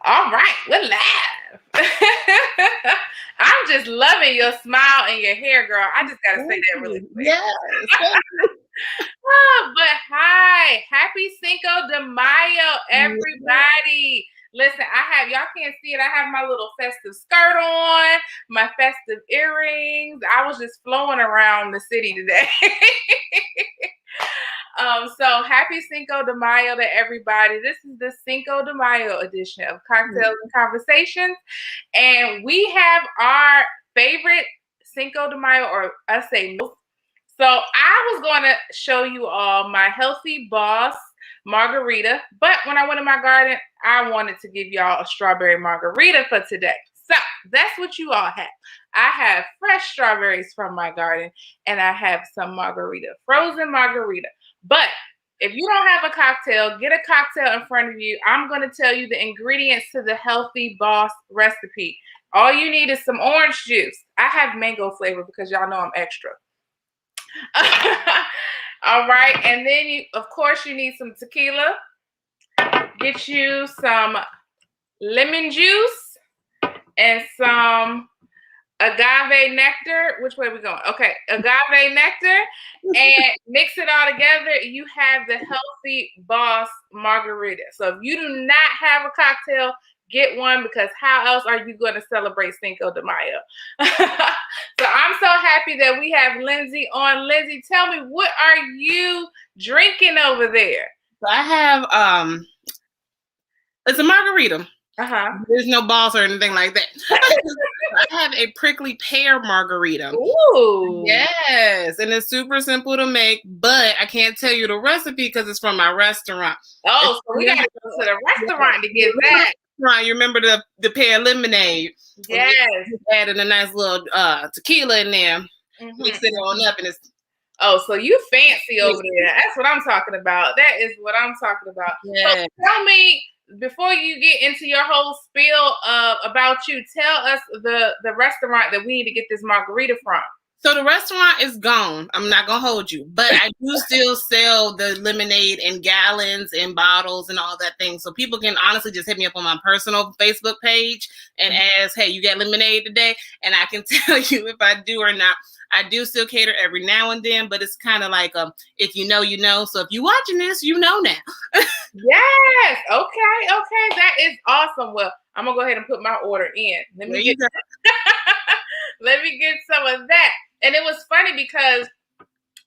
All right, we're live. I'm just loving your smile and your hair, girl. I just gotta say Thank that really you. quick. Yes. Thank But hi, happy Cinco de Mayo, you. everybody. Listen, y'all can't see it. I have my little festive skirt on, my festive earrings. I was just flowing around the city today. So happy Cinco de Mayo to everybody. This is the Cinco de Mayo edition of Cocktails and Conversations. And we have our favorite Cinco de Mayo, or I say most. So I was going to show you all my Healthy Boss margarita. But when I went in my garden, I wanted to give y'all a strawberry margarita for today. So that's what you all have. I have fresh strawberries from my garden, and I have some margarita, frozen margarita. But if you don't have a cocktail, get a cocktail in front of you. I'm going to tell you the ingredients to the Healthy Boss recipe. All you need is some orange juice. I have mango flavor because y'all know I'm extra. All right. And then, of course, you need some tequila. Get you some lemon juice and some agave nectar. Which way are we going? Okay, agave nectar, and mix it all together. You have the Healthy Boss margarita. So if you do not have a cocktail, get one, because how else are you going to celebrate Cinco de Mayo? So I'm so happy that we have Lindsay on. Lindsay, tell me, what are you drinking over there? So I have it's a margarita. There's no balls or anything like that. I have a prickly pear margarita. Ooh. Yes, and it's super simple to make, but I can't tell you the recipe because it's from my restaurant. Oh, so we gotta go to the restaurant to get that. You remember the pear lemonade? Yes. Added a nice little tequila in there. Mix it on up, and it's. Oh, so you fancy over there. That's what I'm talking about. That is what I'm talking about. Yeah. So tell me, before you get into your whole spiel about you, tell us the restaurant that we need to get this margarita from. So the restaurant is gone. I'm not going to hold you, but I do still sell the lemonade in gallons and bottles and all that thing. So people can honestly just hit me up on my personal Facebook page and ask, hey, you got lemonade today? And I can tell you if I do or not. I do still cater every now and then, but it's kind of like if you know, you know. So if you're watching this, you know now. Yes. Okay. That is awesome. Well, I'm going to go ahead and put my order in. Let me get some of that. And it was funny because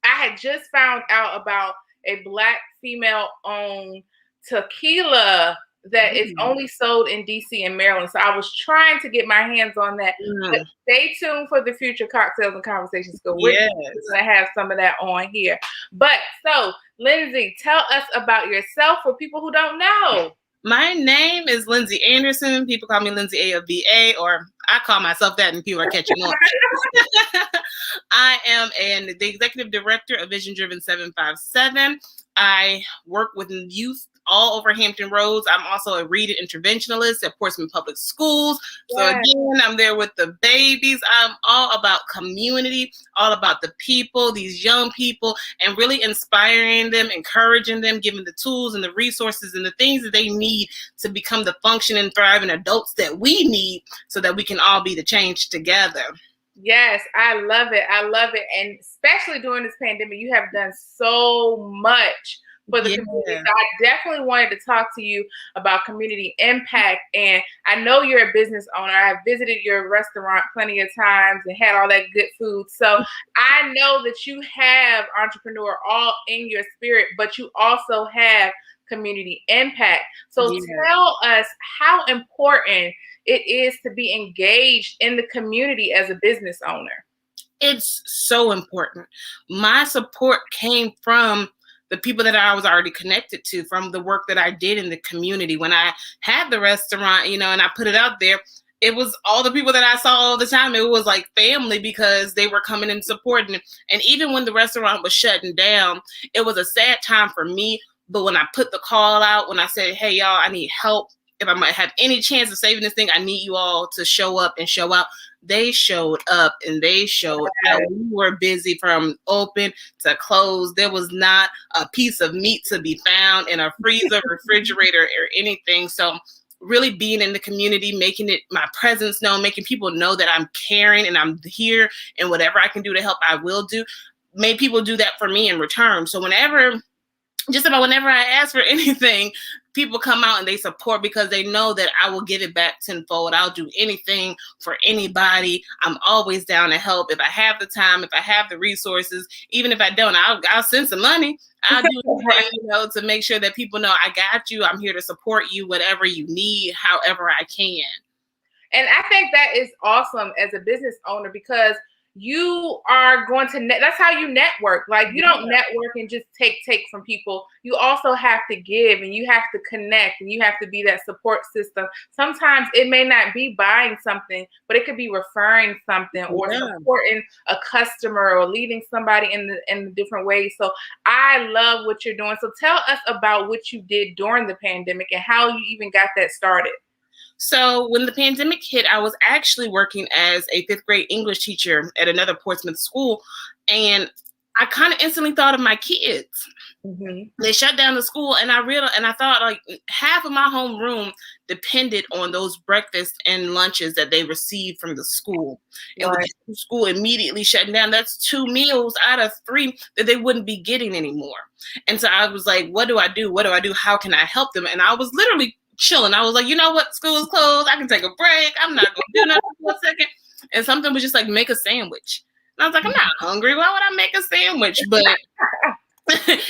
I had just found out about a Black female-owned tequila that is only sold in DC and Maryland. So I was trying to get my hands on that. But stay tuned for the future Cocktails and Conversations. We're going to have some of that on here. But so, Lindsay, tell us about yourself for people who don't know. My name is Lindsay Anderson. People call me Lindsay A, or I call myself that, and people are catching on. I am the executive director of Vision Driven 757. I work with youth all over Hampton Roads. I'm also a reading interventionalist at Portsmouth Public Schools. So again, I'm there with the babies. I'm all about community, all about the people, these young people, and really inspiring them, encouraging them, giving the tools and the resources and the things that they need to become the functioning, thriving adults that we need so that we can all be the change together. Yes, I love it. And especially during this pandemic, you have done so much for the community. So I definitely wanted to talk to you about community impact. And I know you're a business owner. I've visited your restaurant plenty of times and had all that good food. So I know that you have entrepreneur all in your spirit, but you also have community impact. So tell us how important it is to be engaged in the community as a business owner. It's so important. My support came from the people that I was already connected to, from the work that I did in the community. When I had the restaurant, and I put it out there, it was all the people that I saw all the time. It was like family because they were coming and supporting. And even when the restaurant was shutting down, it was a sad time for me. But when I put the call out, when I said, hey, y'all, I need help. If I might have any chance of saving this thing, I need you all to show up and show out. They showed up and they showed out. We were busy from open to close. There was not a piece of meat to be found in a freezer, refrigerator, or anything. So really being in the community, making it my presence known, making people know that I'm caring and I'm here, and whatever I can do to help, I will do. Made people do that for me in return. So just about whenever I ask for anything, people come out and they support because they know that I will give it back tenfold. I'll do anything for anybody. I'm always down to help. If I have the time, if I have the resources, even if I don't, I'll send some money. I'll do anything, to make sure that people know I got you. I'm here to support you, whatever you need, however I can. And I think that is awesome as a business owner, because you are going to that's how you network. Like, you don't network and just take from people. You also have to give, and you have to connect, and you have to be that support system. Sometimes it may not be buying something, but it could be referring something or supporting a customer or leading somebody in different ways. So I love what you're doing. So tell us about what you did during the pandemic and how you even got that started. So when the pandemic hit, I was actually working as a 5th grade English teacher at another Portsmouth school. And I kind of instantly thought of my kids. Mm-hmm. They shut down the school, and I thought like half of my homeroom depended on those breakfasts and lunches that they received from the school. And with the school immediately shutting down, that's 2 meals out of 3 that they wouldn't be getting anymore. And so I was like, what do I do? What do I do? How can I help them? And I was literally chilling. I was like, you know what? School is closed. I can take a break. I'm not going to do nothing for a second. And something was just like, make a sandwich. And I was like, I'm not hungry. Why would I make a sandwich? But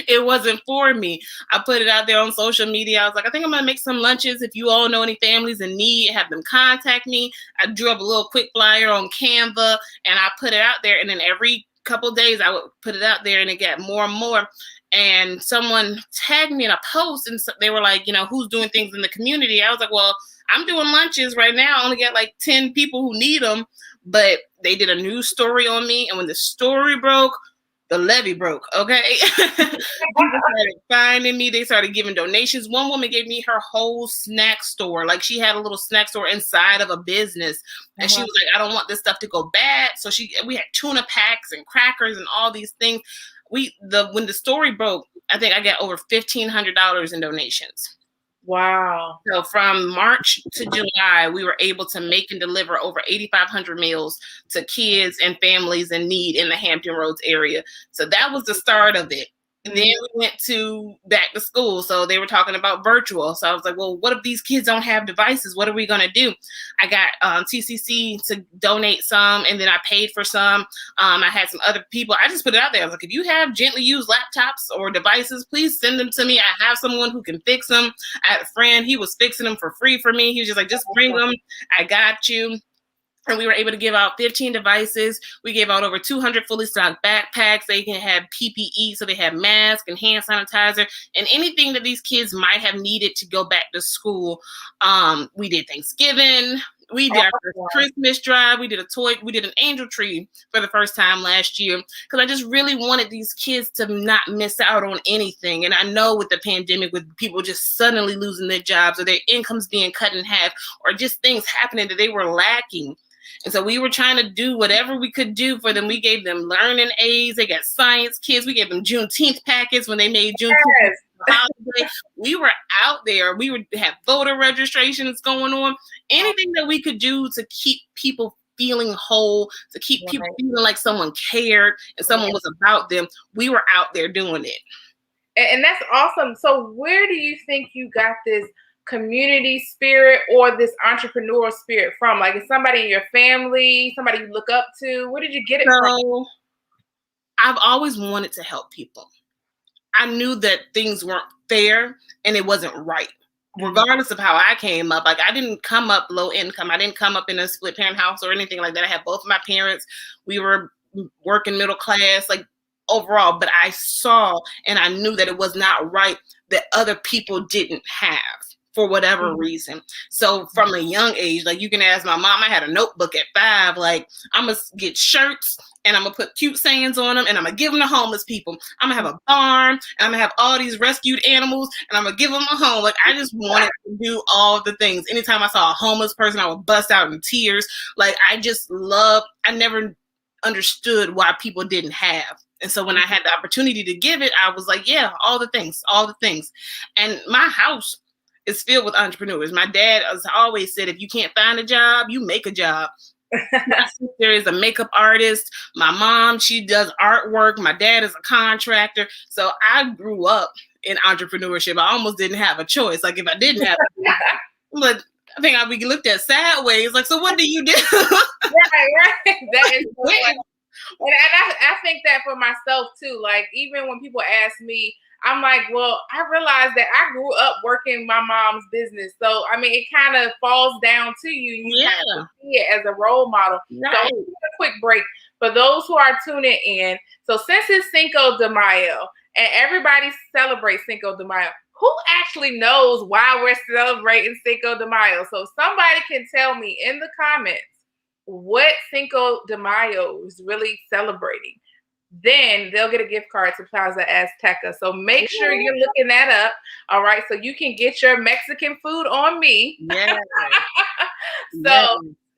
it wasn't for me. I put it out there on social media. I was like, I think I'm going to make some lunches. If you all know any families in need, have them contact me. I drew up a little quick flyer on Canva, and I put it out there. And then every couple of days I would put it out there, and it got more and more. And someone tagged me in a post, and they were like, who's doing things in the community? I was like, well, I'm doing lunches right now. I only got like 10 people who need them. But they did a news story on me. And when the story broke, the levee broke, okay? People started finding me. They started giving donations. One woman gave me her whole snack store. Like, she had a little snack store inside of a business. And she was like, I don't want this stuff to go bad. So we had tuna packs and crackers and all these things. When the story broke, I think I got over $1,500 in donations. Wow. So from March to July, we were able to make and deliver over 8,500 meals to kids and families in need in the Hampton Roads area. So that was the start of it. And then we went back to school. So they were talking about virtual. So I was like, well, what if these kids don't have devices? What are we going to do? I got TCC to donate some, and then I paid for some. I had some other people. I just put it out there. I was like, if you have gently used laptops or devices, please send them to me. I have someone who can fix them. I had a friend. He was fixing them for free for me. He was just like, just bring them. I got you. And we were able to give out 15 devices. We gave out over 200 fully stocked backpacks. They can have PPE, so they have masks and hand sanitizer and anything that these kids might have needed to go back to school. We did Thanksgiving. We did our first Christmas drive. We did an angel tree for the first time last year, because I just really wanted these kids to not miss out on anything. And I know with the pandemic, with people just suddenly losing their jobs or their incomes being cut in half, or just things happening that they were lacking. And so we were trying to do whatever we could do for them. We gave them learning aids. They got science kits. We gave them Juneteenth packets when they made Juneteenth holiday. We were out there. We would have voter registrations going on. Anything that we could do to keep people feeling whole, to keep people feeling like someone cared and someone was about them. We were out there doing it. And that's awesome. So where do you think you got this community spirit or this entrepreneurial spirit from? Like, is somebody in your family, somebody you look up to? Where did you get it from? I've always wanted to help people. I knew that things weren't fair and it wasn't right, regardless of how I came up. Like, I didn't come up low income. I didn't come up in a split parent house or anything like that. I had both of my parents. We were working middle class, like overall, but I saw and I knew that it was not right that other people didn't have, for whatever reason. So from a young age, like, you can ask my mom, I had a notebook at 5, like, I'm going to get shirts and I'm going to put cute sayings on them and I'm going to give them to homeless people. I'm going to have a barn and I'm going to have all these rescued animals and I'm going to give them a home. Like, I just wanted to do all the things. Anytime I saw a homeless person, I would bust out in tears. Like, I never understood why people didn't have. And so when I had the opportunity to give it, I was like, yeah, all the things. And my house is filled with entrepreneurs. My dad has always said, if you can't find a job, you make a job. My sister is a makeup artist. My mom, she does artwork. My dad is a contractor. So I grew up in entrepreneurship. I almost didn't have a choice. Like if I didn't have but I think I'd be looked at sideways. Like, so what do you do? Right. That is so funny. And I think that for myself too. Like even when people ask me, I'm like, well, I realized that I grew up working my mom's business. So, I mean, it kind of falls down to you. You kind of see it as a role model. Right. So, a quick break for those who are tuning in. So, since it's Cinco de Mayo and everybody celebrates Cinco de Mayo, who actually knows why we're celebrating Cinco de Mayo? So, somebody can tell me in the comments what Cinco de Mayo is really celebrating. Then they'll get a gift card to Plaza Azteca. So make sure you're looking that up. All right. So you can get your Mexican food on me. Yeah.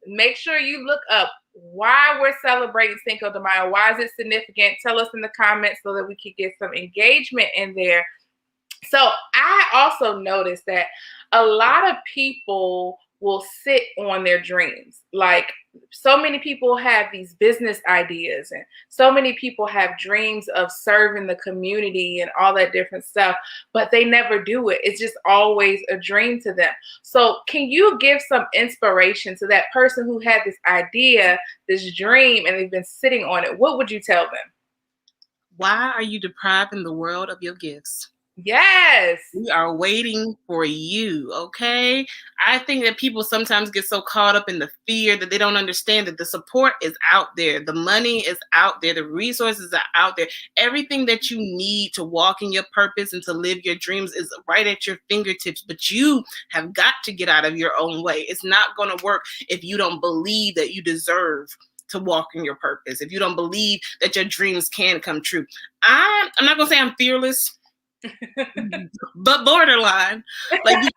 Make sure you look up why we're celebrating Cinco de Mayo. Why is it significant? Tell us in the comments so that we can get some engagement in there. So I also noticed that a lot of people will sit on their dreams. Like so many people have these business ideas and so many people have dreams of serving the community and all that different stuff, but they never do it. It's just always a dream to them. So can you give some inspiration to that person who had this idea, this dream, and they've been sitting on it? What would you tell them? Why are you depriving the world of your gifts? Yes. We are waiting for you, okay? I think that people sometimes get so caught up in the fear that they don't understand that the support is out there. The money is out there. The resources are out there. Everything that you need to walk in your purpose and to live your dreams is right at your fingertips, but you have got to get out of your own way. It's not going to work if you don't believe that you deserve to walk in your purpose, if you don't believe that your dreams can come true. I'm not going to say I'm fearless, but borderline. Like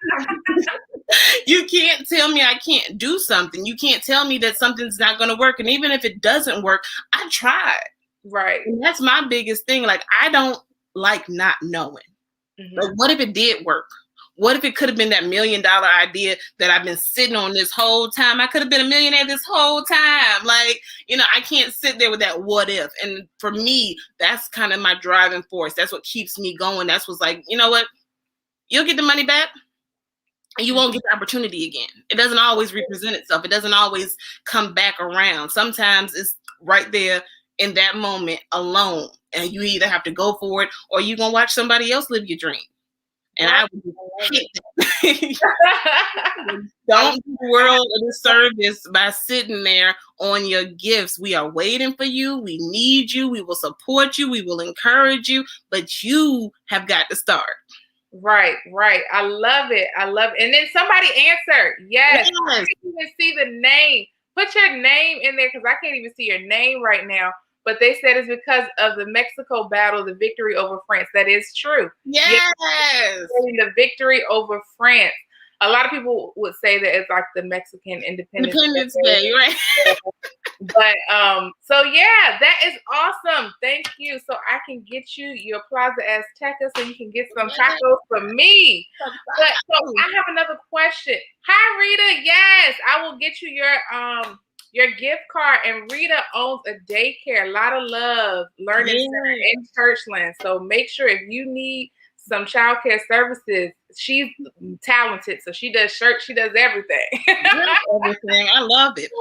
you can't tell me I can't do something. You can't tell me that something's not going to work. And even if it doesn't work, I tried. Right. And that's my biggest thing. Like I don't like not knowing. Mm-hmm. Like what if it did work? What if it could have been that $1 million idea that I've been sitting on this whole time? I could have been a millionaire this whole time. Like, you know, I can't sit there with that what if. And for me, that's kind of my driving force. That's what keeps me going. That's what's like, you know what? You'll get the money back and you won't get the opportunity again. It doesn't always represent itself. It doesn't always come back around. Sometimes it's right there in that moment alone. And you either have to go for it or you're going to watch somebody else live your dream. And I would hate that. Don't do the world a disservice by sitting there on your gifts. We are waiting for you. We need you. We will support you. We will encourage you. But you have got to start. Right. I love it. And then somebody answered. Yes. I can't even see the name. Put your name in there because I can't even see your name right now. But they said it's because of the Mexico battle, the victory over France. That is true. Yes. The victory over France. A lot of people would say that it's like the Mexican Independence Day, right? But so yeah, that is awesome. Thank you. So I can get you your Plaza Azteca so you can get some tacos from me. But so I have another question. Hi Rita. Yes, I will get you your gift card, and Rita owns a daycare, a lot of love, learning center in Churchland. So make sure if you need some childcare services, she's talented. So she does shirts, she does everything. Everything. I love it.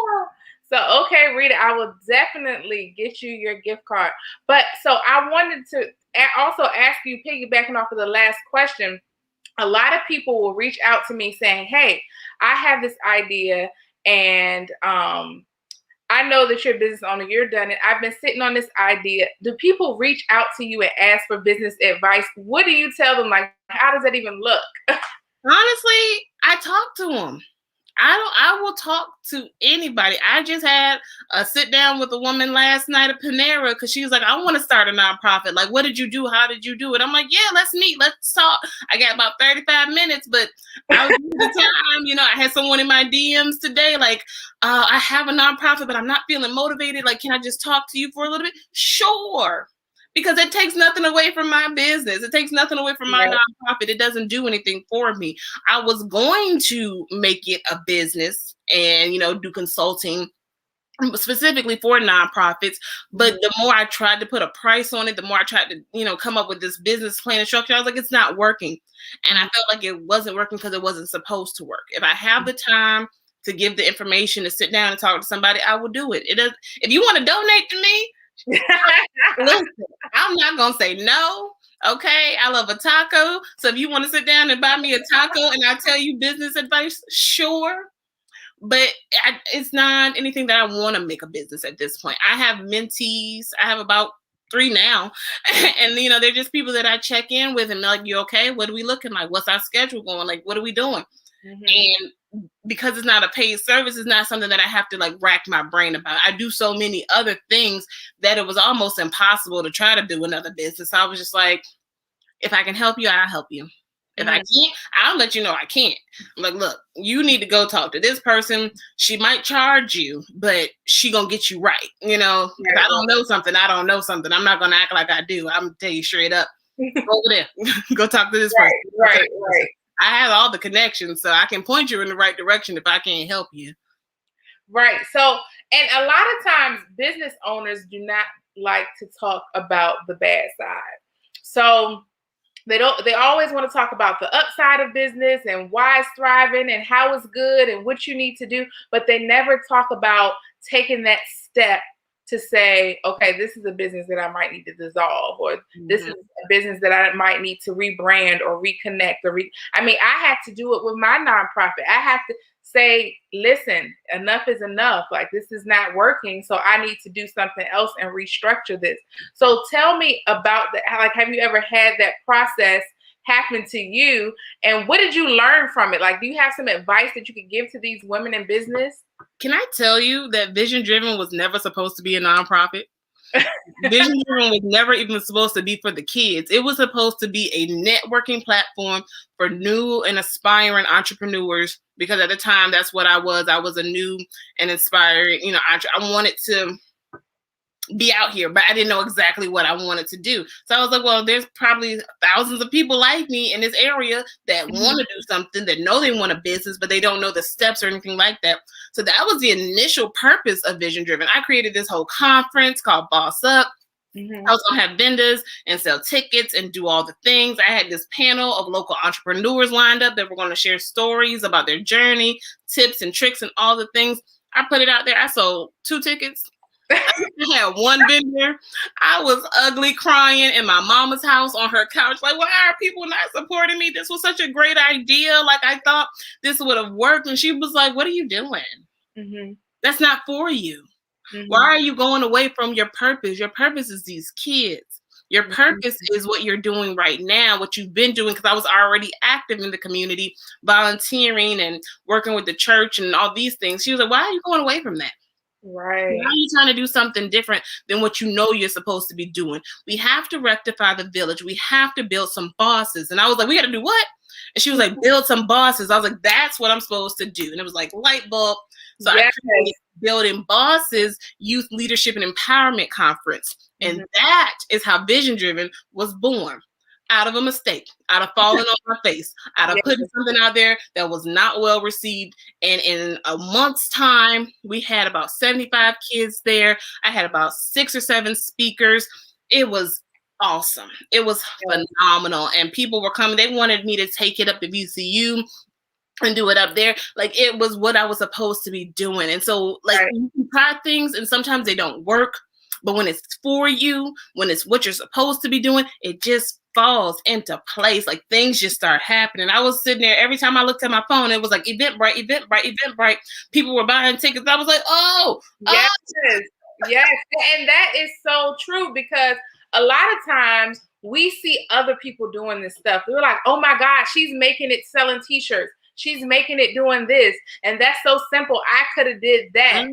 So, okay, Rita, I will definitely get you your gift card. But so I wanted to also ask you, piggybacking off of the last question, a lot of people will reach out to me saying, hey, I have this idea and I know that you're a business owner, you're done it. I've been sitting on this idea. Do people reach out to you and ask for business advice? What do you tell them? Like, how does that even look? Honestly, I talk to them. I will talk to anybody. I just had a sit down with a woman last night at Panera because she was like, I want to start a nonprofit. Like, what did you do? How did you do it? I'm like, yeah, let's meet. Let's talk. I got about 35 minutes, but I was the time, you know, I had someone in my DMs today, like, I have a nonprofit, but I'm not feeling motivated. Like, can I just talk to you for a little bit? Sure. because it takes nothing away from my business. It takes nothing away from my nonprofit. It doesn't do anything for me. I was going to make it a business and, do consulting specifically for nonprofits. But the more I tried to put a price on it, the more I tried to, come up with this business plan and structure, I was like, it's not working. And I felt like it wasn't working because it wasn't supposed to work. If I have the time to give the information, to sit down and talk to somebody, I will do it. If you want to donate to me, listen, I'm not going to say no. Okay. I love a taco. So if you want to sit down and buy me a taco and I tell you business advice, sure. But it's not anything that I want to make a business at this point. I have mentees. I have about 3 now. And, they're just people that I check in with and they're like, you okay? What are we looking like? What's our schedule going? Like, what are we doing? And because it's not a paid service, it's not something that I have to like rack my brain about. I do so many other things that it was almost impossible to try to do another business. So I was just like, if I can help you, I'll help you. If I can't, I'll let you know I can't. I'm like, look, you need to go talk to this person. She might charge you, but she gonna get you right. If I don't know something, I don't know something. I'm not gonna act like I do. I'm gonna tell you straight up. Go over there. Go talk to this person. Right. I have all the connections, so I can point you in the right direction if I can't help you. Right. So, and a lot of times business owners do not like to talk about the bad side. So they always want to talk about the upside of business and why it's thriving and how it's good and what you need to do, but they never talk about taking that step to say, okay, this is a business that I might need to dissolve, or this is a business that I might need to rebrand or reconnect. I had to do it with my nonprofit. I have to say, listen, enough is enough. Like, this is not working. So I need to do something else and restructure this. So tell me about that. Like, have you ever had that process happen to you? And what did you learn from it? Like, do you have some advice that you could give to these women in business? Can I tell you that Vision Driven was never supposed to be a nonprofit? Vision Driven was never even supposed to be for the kids. It was supposed to be a networking platform for new and aspiring entrepreneurs, because at the time, that's what I was. I was a new and inspiring, I wanted to be out here, but I didn't know exactly what I wanted to do. So I was like, well, there's probably thousands of people like me in this area that want to do something, that know they want a business, but they don't know the steps or anything like that. So that was the initial purpose of Vision Driven. I created this whole conference called Boss Up. I was going to have vendors and sell tickets and do all the things. I had this panel of local entrepreneurs lined up that were going to share stories about their journey, tips and tricks and all the things. I put it out there. I sold 2 tickets. I had 1 vendor. I was ugly crying in my mama's house on her couch. Like, why are people not supporting me? This was such a great idea. Like, I thought this would have worked. And she was like, what are you doing? That's not for you. Why are you going away from your purpose? Your purpose is these kids. Your purpose is what you're doing right now, what you've been doing, because I was already active in the community, volunteering and working with the church and all these things. She was like, why are you going away from that? Right. Why are you trying to do something different than what you know you're supposed to be doing? We have to rectify the village. We have to build some bosses. And I was like, we got to do what? And she was like, build some bosses. I was like, that's what I'm supposed to do. And it was like light bulb. So I created Building Bosses Youth Leadership and Empowerment Conference. And that is how Vision Driven was born. Out of a mistake, out of falling on my face, out of putting something out there that was not well received. And in a month's time, we had about 75 kids there. I had about 6 or 7 speakers. It was awesome. It was phenomenal. And people were coming. They wanted me to take it up to VCU and do it up there. Like, it was what I was supposed to be doing. And so, like, you can try things and sometimes they don't work. But when it's for you, when it's what you're supposed to be doing, it just falls into place. Like, things just start happening. I was sitting there, every time I looked at my phone, it was like Eventbrite, Eventbrite, Eventbrite. People were buying tickets. I was like, yes. And that is so true, because a lot of times we see other people doing this stuff. We're like, oh my God, she's making it selling t-shirts. She's making it doing this. And that's so simple. I could have did that.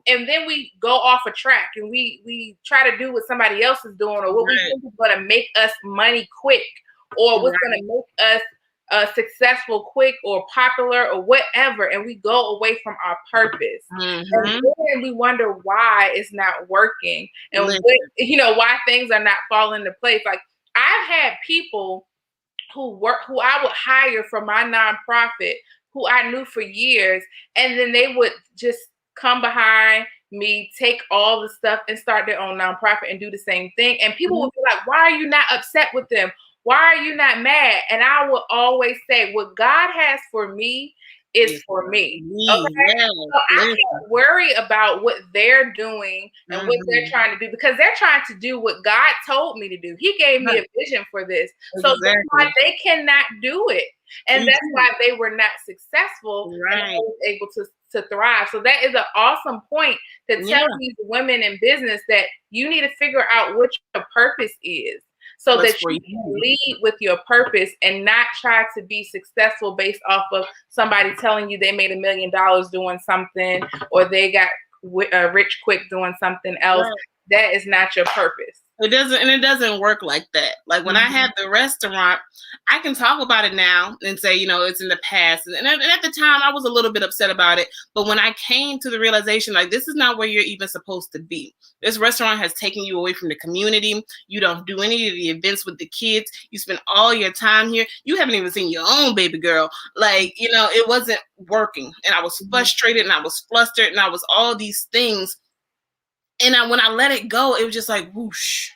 And then we go off a track and we try to do what somebody else is doing, or what we think is going to make us money quick, or what's going to make us successful, quick, or popular, or whatever, and we go away from our purpose. And then we wonder why it's not working, and why things are not falling into place. Like, I've had people who I would hire for my nonprofit, who I knew for years, and then they would just come behind me, take all the stuff, and start their own nonprofit and do the same thing. And people would be like, why are you not upset with them? Why are you not mad? And I will always say, what God has for me is for me. Okay? So I can't worry about what they're doing and what they're trying to do, because they're trying to do what God told me to do. He gave me a vision for this. So that's why they cannot do it. And that's why they were not successful and able to thrive. So that is an awesome point to tell these women in business that you need to figure out what your purpose is, so that you can lead with your purpose and not try to be successful based off of somebody telling you they made $1 million doing something, or they got rich quick doing something else. That is not your purpose. It doesn't work like that. Like, when I had the restaurant, I can talk about it now and say, it's in the past. And at the time, I was a little bit upset about it. But when I came to the realization, like, this is not where you're even supposed to be. This restaurant has taken you away from the community. You don't do any of the events with the kids. You spend all your time here. You haven't even seen your own baby girl. Like, it wasn't working. And I was frustrated, and I was flustered, and I was all these things. And when I let it go, it was just like whoosh,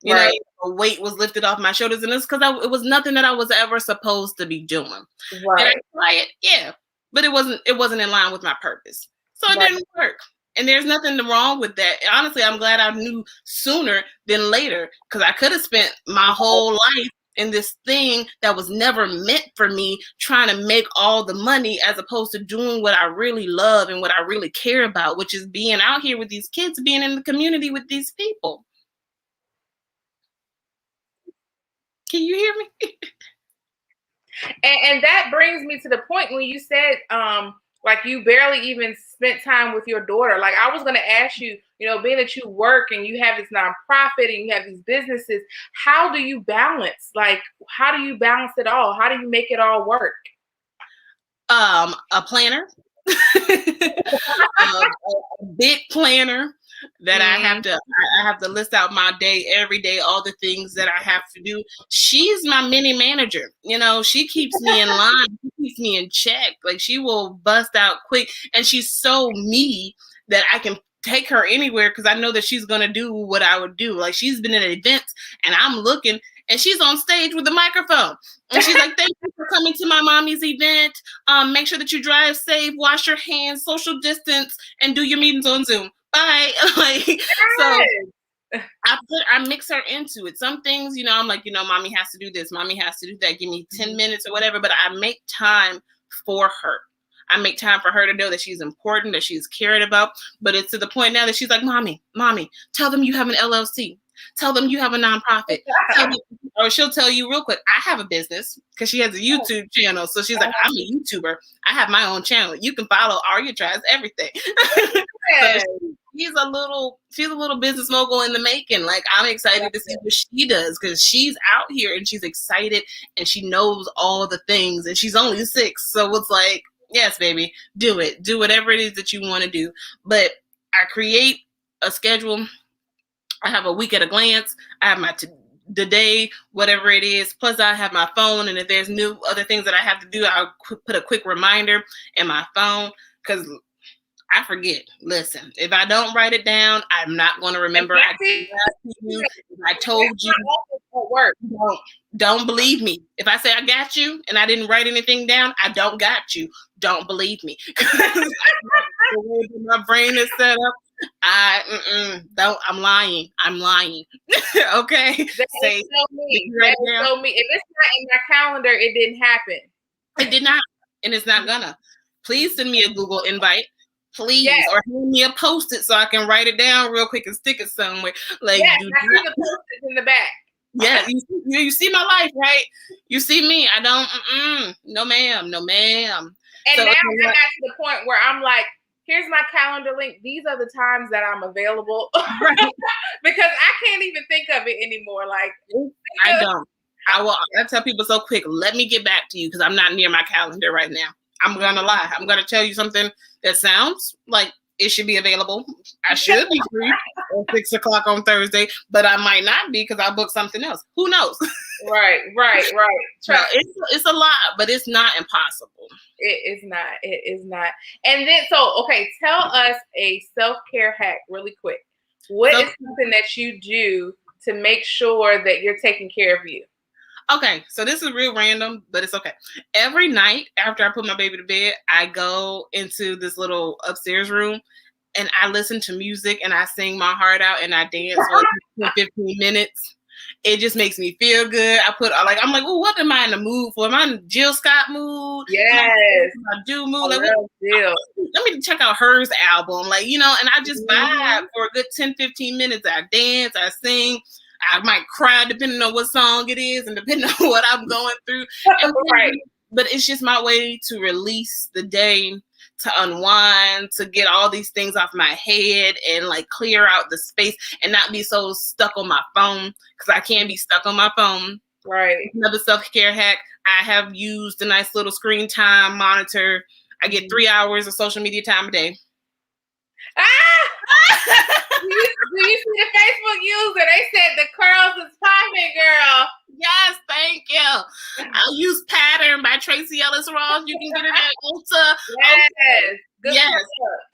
a weight was lifted off my shoulders, and it's because it was nothing that I was ever supposed to be doing. And I tried it, but it wasn't in line with my purpose, so it didn't work. And there's nothing wrong with that. Honestly, I'm glad I knew sooner than later, because I could have spent my whole life in this thing that was never meant for me, trying to make all the money, as opposed to doing what I really love and what I really care about, which is being out here with these kids, being in the community with these people. Can you hear me? and that brings me to the point when you said, like, you barely even spent time with your daughter. Like, I was going to ask you, being that you work and you have this nonprofit and you have these businesses, how do you balance? Like, how do you balance it all? How do you make it all work? A planner, a big planner that I have to list out my day every day, all the things that I have to do. She's my mini manager. She keeps me in line. She keeps me in check. Like, she will bust out quick, and she's so me that I can take her anywhere, because I know that she's going to do what I would do. Like, she's been at events, and I'm looking, and she's on stage with the microphone. And she's like, thank you for coming to my mommy's event. Make sure that you drive safe, wash your hands, social distance, and do your meetings on Zoom. Bye. So I mix her into it. Some things, I'm like, mommy has to do this. Mommy has to do that. Give me 10 minutes or whatever. But I make time for her. I make time for her to know that she's important, that she's cared about. But it's to the point now that she's like, mommy, tell them you have an LLC. Tell them you have a nonprofit. Or she'll tell you real quick, I have a business, because she has a YouTube channel. So she's like, I'm a YouTuber. I have my own channel. You can follow Arya tries everything. So she's a little business mogul in the making. Like, I'm excited to see what she does, because she's out here and she's excited and she knows all the things, and she's only 6. So it's like, yes, baby, do it. Do whatever it is that you want to do. But I create a schedule. I have a week at a glance. I have my the day, whatever it is. Plus, I have my phone, and if there's new other things that I have to do, I'll put a quick reminder in my phone, because I forget. Listen, if I don't write it down, I'm not going to remember. I told you. Don't believe me. If I say I got you and I didn't write anything down, I don't got you. Don't believe me. The way my brain is set up, I'm lying. Okay. Say, so me. So me. If it's not in my calendar, it didn't happen. It did not, and it's not gonna. Please send me a Google invite. Please, or hand me a Post-it so I can write it down real quick and stick it somewhere. Like, I see the Post-its in the back. Yeah, you see my life, right? You see me. I don't. No, ma'am. And so, now I got to the point where I'm like, here's my calendar link. These are the times that I'm available. Right. Because I can't even think of it anymore. Like, I don't. I tell people so quick, let me get back to you because I'm not near my calendar right now. I'm going to lie. I'm going to tell you something that sounds like it should be available. I should be free at 6 o'clock on Thursday, but I might not be because I booked something else. Who knows? Right. No, it's a lot, but it's not impossible. It is not. And then, okay, tell us a self-care hack really quick. What is something that you do to make sure that you're taking care of you? Okay, so this is real random, but it's okay. Every night after I put my baby to bed, I go into this little upstairs room and I listen to music and I sing my heart out and I dance for 15 minutes. It just makes me feel good. I'm like, oh, what am I in the mood for? Am I in Jill Scott mood? Yes. I do mood. Like, let me check out Her's album. Like, and I just vibe for a good 10, 15 minutes. I dance, I sing. I might cry depending on what song it is and depending on what I'm going through. Right. But it's just my way to release the day, to unwind, to get all these things off my head and like clear out the space and not be so stuck on my phone because I can't be stuck on my phone. Right. Another self-care hack, I have used a nice little screen time monitor. I get 3 hours of social media time a day. Do you see the Facebook user? They said the curls is popping, girl. Yes, thank you. I'll use Pattern by Tracy Ellis Ross. You can get it at Ulta. Yes. Yes.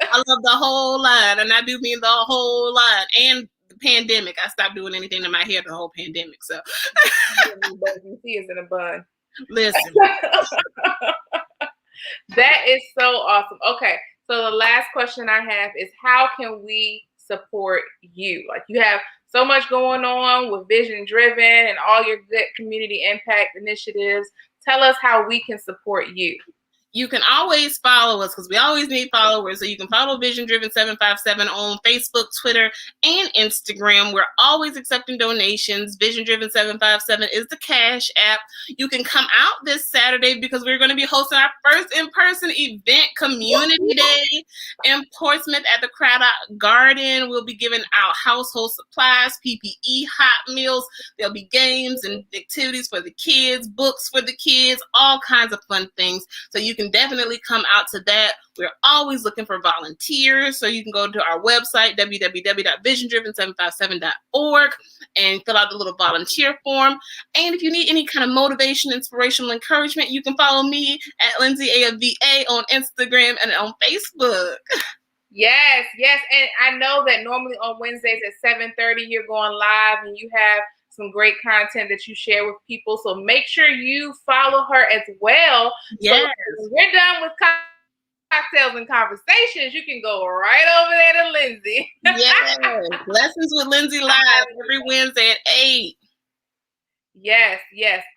I love the whole line, and I do mean the whole line. And the pandemic. I stopped doing anything to my hair the whole pandemic. So he is in a bun. Listen. That is so awesome. Okay. So the last question I have is, how can we support you? Like, you have so much going on with Vision Driven and all your good community impact initiatives. Tell us how we can support you. You can always follow us because we always need followers. So you can follow Vision Driven 757 on Facebook, Twitter, and Instagram. We're always accepting donations. Vision Driven 757 is the Cash App. You can come out this Saturday because we're going to be hosting our first in-person event, Community Day, in Portsmouth at the Craddock Garden. We'll be giving out household supplies, PPE, hot meals. There'll be games and activities for the kids, books for the kids, all kinds of fun things. So you can definitely come out to that. We're always looking for volunteers. So you can go to our website, www.visiondriven757.org, and fill out the little volunteer form. And if you need any kind of motivation, inspirational encouragement, you can follow me at Lindsay AFVA on Instagram and on Facebook. Yes. And I know that normally on Wednesdays at 7:30, you're going live and you have some great content that you share with people. So make sure you follow her as well. Yes. So we're done with cocktails and conversations. You can go right over there to Lindsay. Yes. Lessons with Lindsay live every Wednesday at 8. Yes.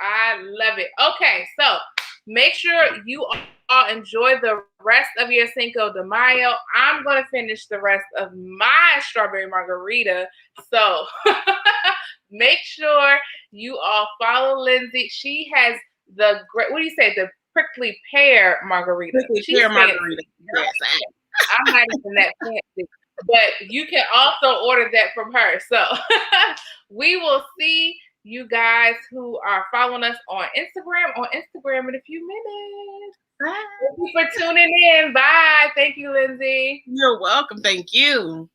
I love it. Okay. So make sure you all enjoy the rest of your Cinco de Mayo. I'm going to finish the rest of my strawberry margarita. So make sure you all follow Lindsay. She has the great, what do you say? The prickly pear margarita. Pear margarita. Yes. I'm not even that fancy, but you can also order that from her. So we will see you guys who are following us on Instagram in a few minutes. Bye. Thank you for tuning in. Bye. Thank you, Lindsay. You're welcome. Thank you.